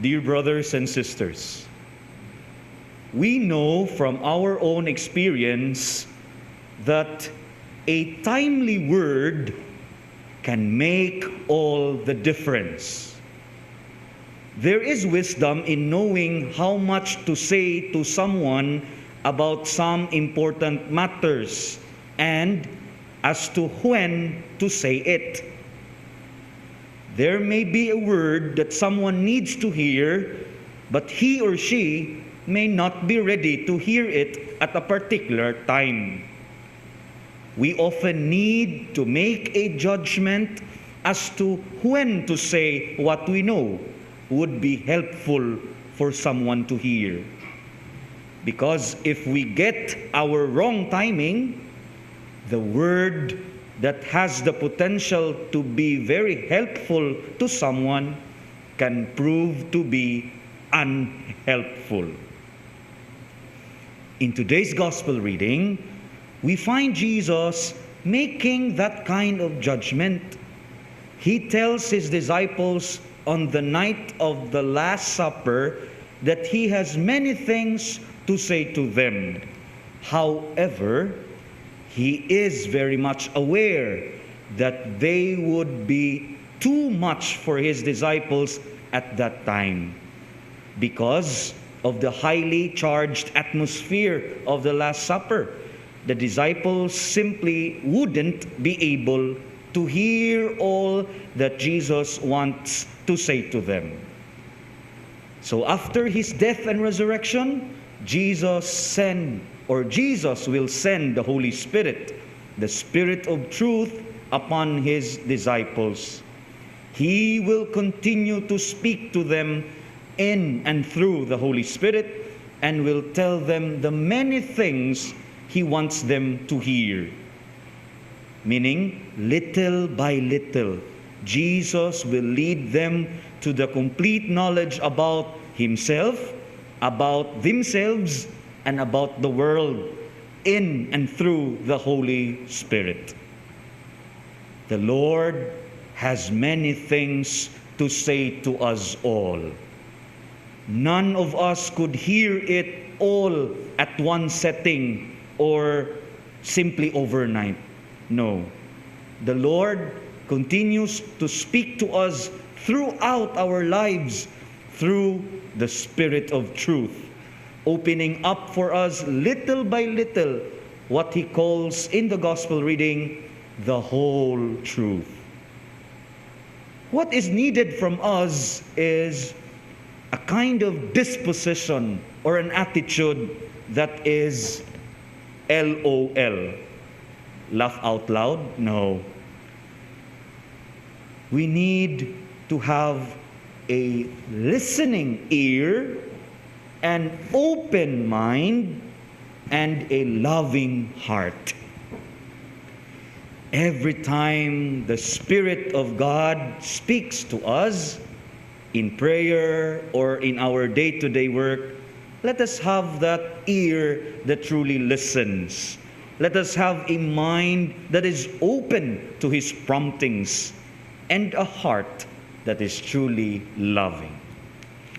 Dear brothers and sisters, we know from our own experience that a timely word can make all the difference. There is wisdom in knowing how much to say to someone about some important matters and as to when to say it. There may be a word that someone needs to hear, but he or she may not be ready to hear it at a particular time. We often need to make a judgment as to when to say what we know would be helpful for someone to hear. Because if we get our wrong timing, the word that has the potential to be very helpful to someone can prove to be unhelpful. In today's gospel reading, we find Jesus making that kind of judgment. He tells his disciples on the night of the Last Supper that he has many things to say to them. However, he is very much aware that they would be too much for his disciples at that time because of the highly charged atmosphere of the Last Supper. The disciples simply wouldn't be able to hear all that Jesus wants to say to them. So after his death and resurrection, Jesus will send the Holy Spirit, the Spirit of truth, upon his disciples. He will continue to speak to them in and through the Holy Spirit and will tell them the many things he wants them to hear. Meaning, little by little, Jesus will lead them to the complete knowledge about himself, about themselves, and about the world in and through the Holy Spirit. The Lord has many things to say to us all. None of us could hear it all at one setting or simply overnight. No. The Lord continues to speak to us throughout our lives through the Spirit of truth, opening up for us little by little what he calls in the gospel reading the whole truth. What is needed from us is a kind of disposition or an attitude that is LOL. Laugh out loud? No. We need to have a listening ear, an open mind, and a loving heart. Every time the Spirit of God speaks to us in prayer or in our day-to-day work, let us have that ear that truly listens. Let us have a mind that is open to his promptings and a heart that is truly loving.